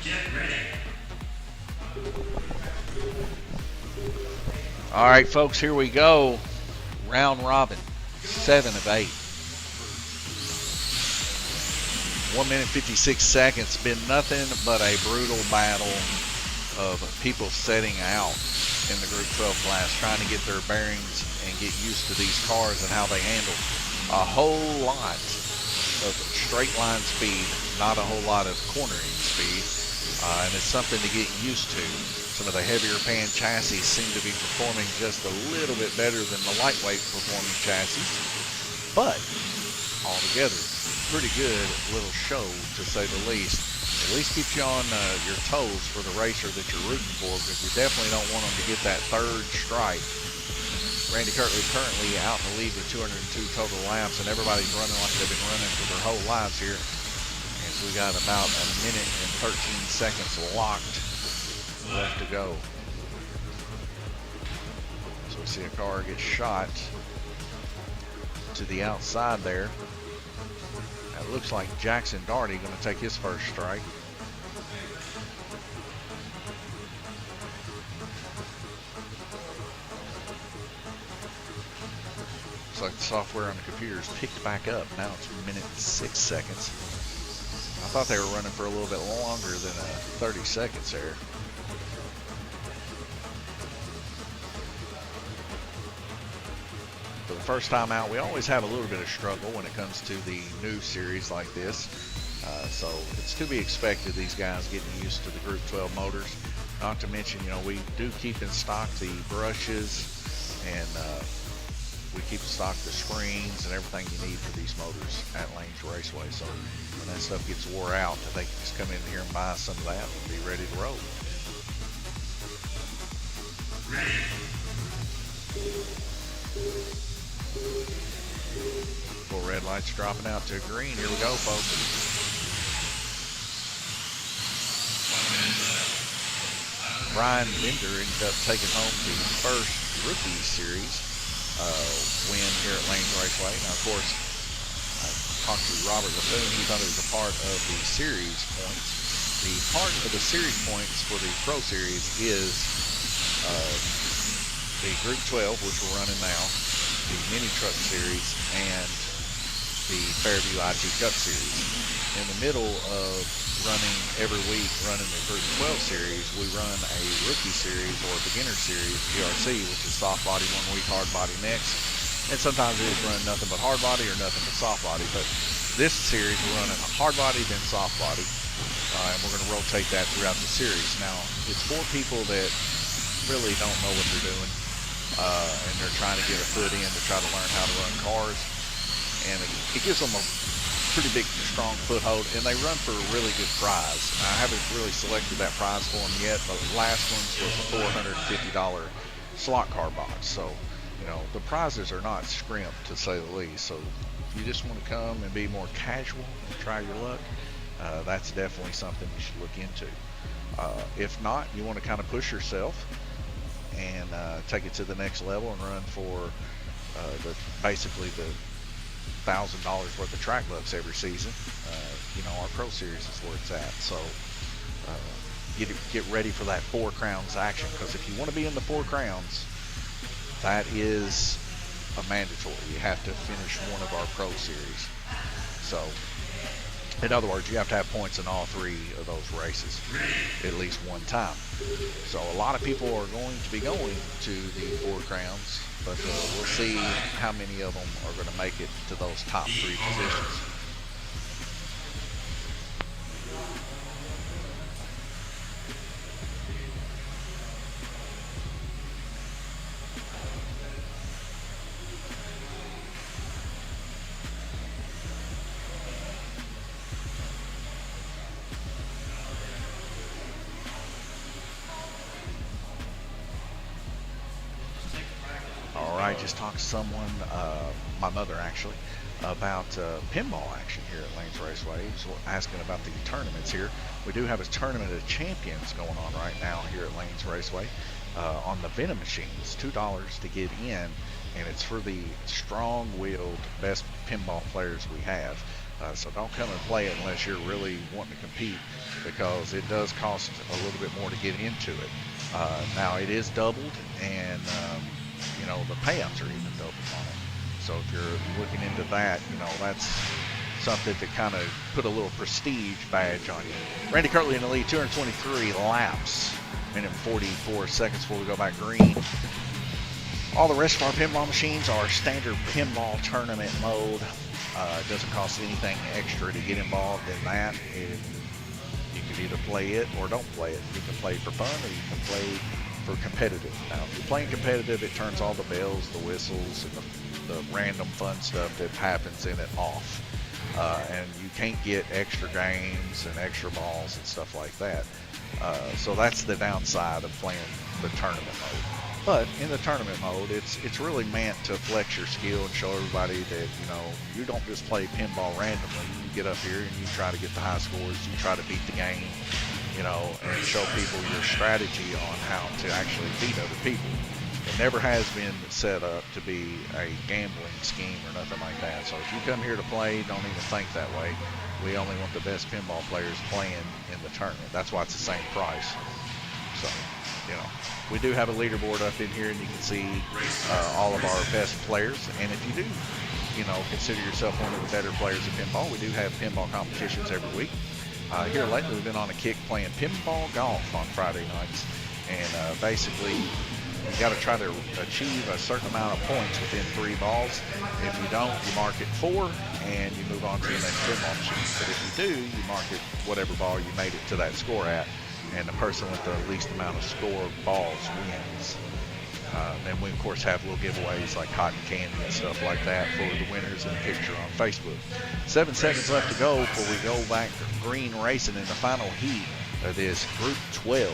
Get ready. All right, folks, here we go. Round robin, 7 of 8. 1 minute 56 seconds. Been nothing but a brutal battle of people setting out in the Group 12 class, trying to get their bearings and get used to these cars and how they handle a whole lot of straight line speed, not a whole lot of cornering speed, and it's something to get used to. Some of the heavier pan chassis seem to be performing just a little bit better than the lightweight performing chassis, but altogether, pretty good little show to say the least. At least keeps you on your toes for the racer that you're rooting for, because you definitely don't want them to get that 3rd stripe. Randy Kirtley currently out in the lead with 202 total laps, and everybody's running like they've been running for their whole lives here. And so we got about a minute and 13 seconds locked left to go. So we see a car get shot to the outside there. It looks like Jackson Darty going to take his first strike. Looks like the software on the computer is picked back up. Now it's 1 minute and 6 seconds. I thought they were running for a little bit longer than 30 seconds there. For the first time out, we always have a little bit of struggle when it comes to the new series like this. So it's to be expected, these guys getting used to the Group 12 motors. Not to mention, you know, we do keep in stock the brushes, and we keep in stock the screens and everything you need for these motors at Lanes Raceway. So when that stuff gets wore out, they can just come in here and buy some of that and be ready to roll. Full red lights dropping out to green. Here we go, folks. Brian Bender ended up taking home the first Rookie Series win here at Lanes Raceway. Now, of course, I talked to Robert Laffoon. He thought it was a part of the series points. The part of the series points for the Pro Series is the Group 12, which we're running now, the Mini Truck Series, and the Fairview IT Cup Series. In the middle of running every week, running the Group 12 Series, we run a Rookie Series or Beginner Series, GRC, which is soft body one week, hard body next. And sometimes we just run nothing but hard body or nothing but soft body. But this series, we're running a hard body, then soft body. And we're going to rotate that throughout the series. Now, it's for people that really don't know what they're doing. And they're trying to get a foot in to try to learn how to run cars. And it gives them a pretty big, strong foothold, and they run for a really good prize. I haven't really selected that prize for them yet, but the last one's was a $450 slot car box. So, you know, the prizes are not scrimped, to say the least. So if you just want to come and be more casual and try your luck, that's definitely something you should look into. If not, you want to kind of push yourself and take it to the next level and run for basically the $1,000 worth of track bucks every season. You know, our Pro Series is where it's at. So get ready for that 4 Crowns action, because if you want to be in the 4 Crowns, that is a mandatory. You have to finish one of our Pro Series. So in other words, you have to have points in all 3 of those races at least one time. So a lot of people are going to be going to the 4 Crowns, but we'll see how many of them are going to make it to those top 3 positions. I just talked to someone, my mother actually, about pinball action here at Lanes Raceway. So asking about the tournaments here. We do have a tournament of champions going on right now here at Lanes Raceway on the Venom machines. $2 to get in, and it's for the strong-willed best pinball players we have. So don't come and play it unless you're really wanting to compete, because it does cost a little bit more to get into it. Now it is doubled, and you know, the payouts are even doubled on it. So if you're looking into that, you know, that's something to kind of put a little prestige badge on you. Randy Kirtley in the lead, 223 laps, minute 44 seconds before we go back green. All the rest of our pinball machines are standard pinball tournament mode. It doesn't cost anything extra to get involved in that. You can either play it or don't play it. You can play for fun, or you can play for competitive. Now, if you're playing competitive, it turns all the bells, the whistles, and the random fun stuff that happens in it off. And you can't get extra games and extra balls and stuff like that. So that's the downside of playing the tournament mode. But in the tournament mode, it's really meant to flex your skill and show everybody that, you know, you don't just play pinball randomly. You get up here and you try to get the high scores, you try to beat the game, you know, and show people your strategy on how to actually beat other people. It never has been set up to be a gambling scheme or nothing like that. So if you come here to play, don't even think that way. We only want the best pinball players playing in the tournament. That's why it's the same price. So, you know, we do have a leaderboard up in here, and you can see all of our best players. And if you do, you know, consider yourself one of the better players in pinball, we do have pinball competitions every week. Here lately, we've been on a kick playing pinball golf on Friday nights, and basically, you got to try to achieve a certain amount of points within 3 balls. If you don't, you mark it 4, and you move on to the next pinball machine. But if you do, you mark it whatever ball you made it to that score at, and the person with the least amount of score balls wins. Then we, of course, have little giveaways like cotton candy and stuff like that for the winners and the picture on Facebook. 7 seconds left to go before we go back to green racing in the final heat of this Group 12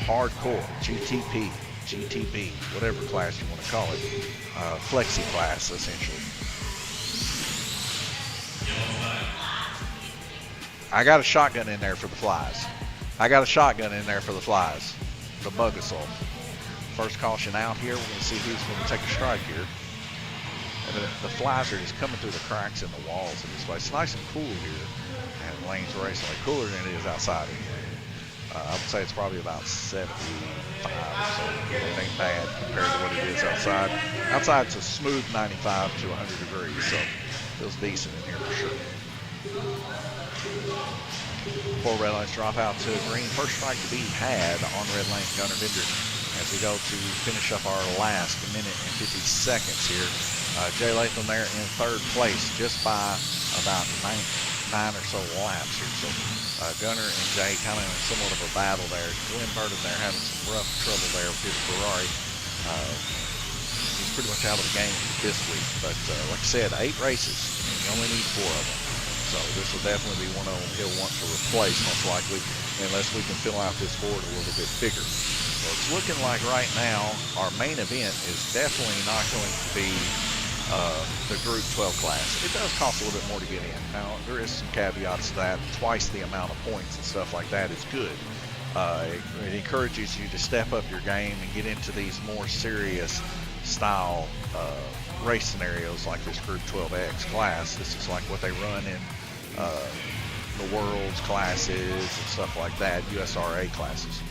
hardcore GTB, whatever class you want to call it, flexi class essentially. I got a shotgun in there for the flies. The bug assault. First caution out here. We're going to see who's going to take a strike here. And the flies are just coming through the cracks in the walls of this place. It's nice and cool here at Lanes Raceway. Cooler than it is outside here. I would say it's probably about 75 or so. It ain't bad compared to what it is outside. Outside it's a smooth 95 to 100 degrees, so it feels decent in here for sure. 4 red lights drop out to green. First strike to be had on red lane, Gunner Bender, as we go to finish up our last minute and 50 seconds here. Jay Latham there in 3rd place, just by about 9 or so laps here. So Gunner and Jay kind of in somewhat of a battle there. Glenn Burton there having some rough trouble there with his Ferrari. He's pretty much out of the game this week. But like I said, 8 races, and you only need 4 of them. So this will definitely be one of them he'll want to replace, most likely, unless we can fill out this board a little bit bigger. So it's looking like right now our main event is definitely not going to be the Group 12 class. It does cost a little bit more to get in. Now, there is some caveats to that. Twice the amount of points and stuff like that is good. It encourages you to step up your game and get into these more serious style race scenarios like this Group 12X class. This is like what they run in the Worlds classes and stuff like that, USRA classes.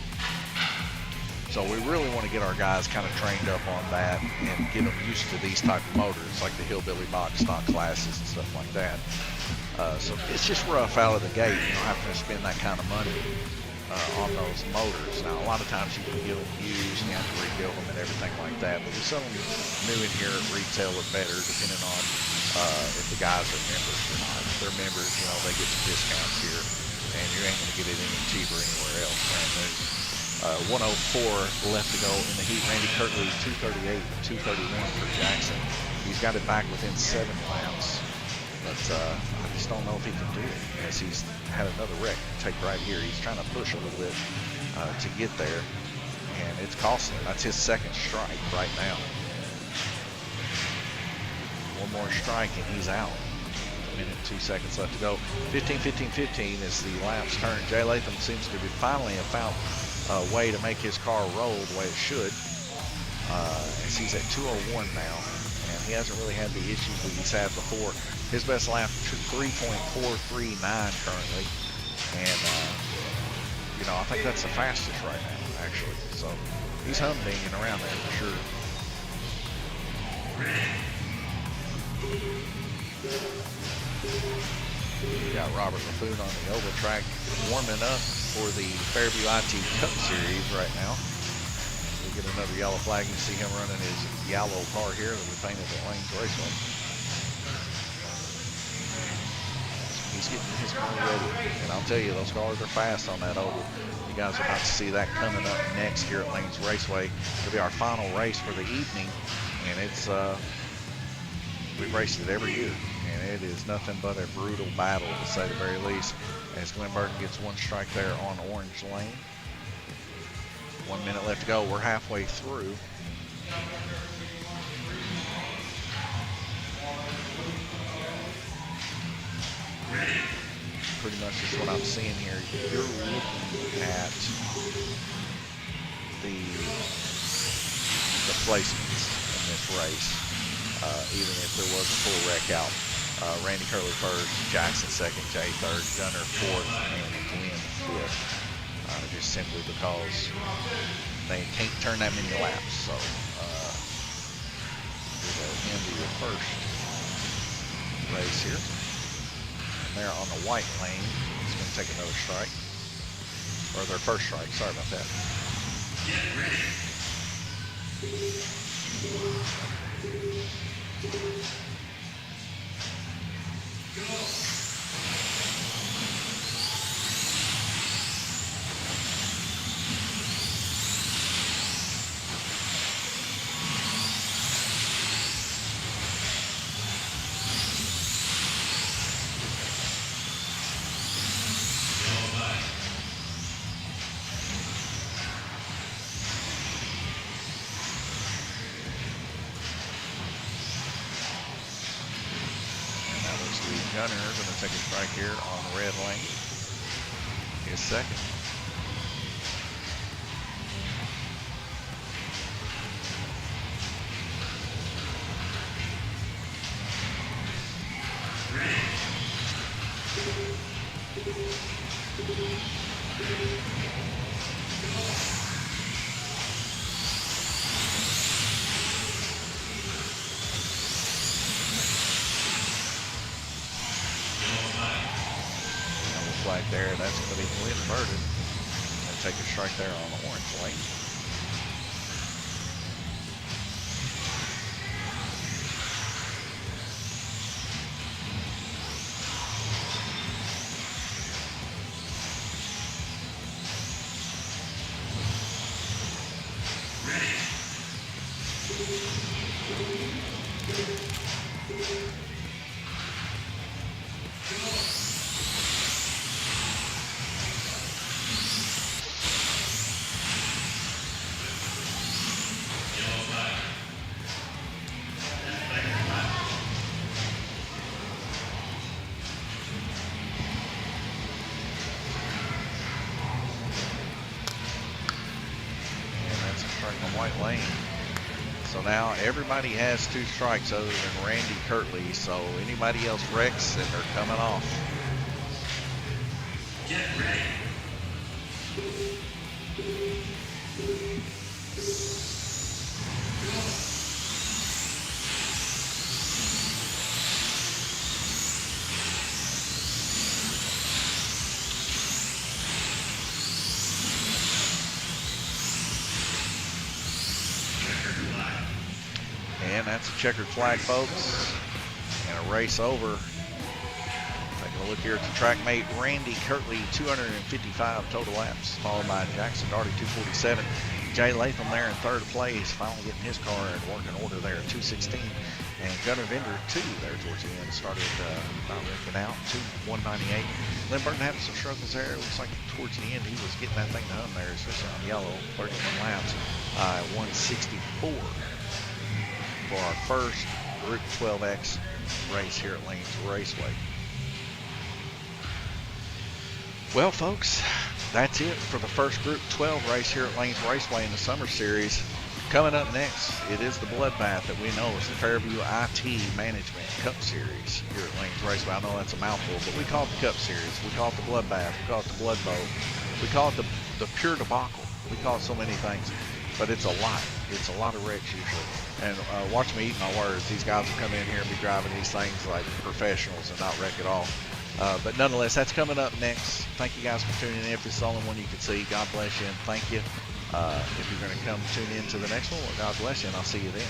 So we really want to get our guys kind of trained up on that and get them used to these type of motors, like the Hillbilly box stock classes and stuff like that. So it's just rough out of the gate, you know, having to spend that kind of money on those motors. Now, a lot of times you can get them used and you have to rebuild them and everything like that, but we sell them new in here at retail or better, depending on if the guys are members or not. If they're members, you know, they get some discounts here, and you ain't going to get it any cheaper anywhere else. Brand new. 104 left to go in the heat. Randy Kirtley 238 and 231 for Jackson. He's got it back within 7 laps, but I just don't know if he can do it, as he's had another wreck take right here. He's trying to push a little bit to get there, and it's costing him. That's his 2nd strike right now. One more strike and he's out. 1 minute 2 seconds left to go. 15, 15, 15 is the laps turn. Jay Latham seems to be finally have found a way to make his car roll the way it should. As he's at 201 now, and he hasn't really had the issues that he's had before. His best lap 3.439 currently, and you know, I think that's the fastest right now actually. So he's humdinging around there for sure. We got Robert Laffoon on the oval track warming up for the Fairview IT Cup Series right now. We get another yellow flag. You see him running his yellow car here that we painted at Lanes Raceway. He's getting his car ready, and I'll tell you, those cars are fast on that oval. You guys are about to see that coming up next here at Lanes Raceway. It'll be our final race for the evening, and it's we've raced it every year, and it is nothing but a brutal battle, to say the very least, as Glenn Burton gets 1 strike there on orange lane. 1 minute left to go. We're halfway through. Pretty much just what I'm seeing here. You're looking at the placements in this race. Even if there was a full wreck out. Randy Curley 1st, Jackson 2nd, Jay 3rd, Gunner 4th, and Glenn 5th. Just simply because they can't turn that many laps. So we'll end your 1st race here. And there on the white lane, it's going to take another strike. Or their 1st strike, sorry about that. Get ready. Gunner going to take a strike here on the red lane. His second. Flag there, that's going to be inverted. And take a strike there on the orange lane. White lane. So now everybody has 2 strikes other than Randy Kirtley. So anybody else wrecks and they're coming off. Get ready. And that's a checkered flag, folks. And a race over. Taking a look here at the track mate, Randy Kirtley, 255 total laps, followed by Jackson Darty, 247. Jay Latham there in third place, finally getting his car in working order there at 216. And Gunnar Vender, 2 there towards the end, started not wrecking out, 198. Lynn Burton having some struggles there. It looks like towards the end he was getting that thing to hum there, especially on yellow, 31 laps, 164 for our first Group 12X race here at Lanes Raceway. Well, folks, that's it for the first Group 12 race here at Lanes Raceway in the Summer Series. Coming up next, it is the bloodbath that we know is the Fairview IT Management Cup Series here at Lanes Raceway. I know that's a mouthful, but we call it the Cup Series. We call it the bloodbath. We call it the blood bowl. We call it the pure debacle. We call it so many things, but it's a lot. It's a lot of wrecks usually. And watch me eat my words. These guys will come in here and be driving these things like professionals and not wreck at all. But nonetheless, that's coming up next. Thank you guys for tuning in. If this is the only one you can see, God bless you and thank you. If you're going to come tune in to the next one, well, God bless you, and I'll see you then.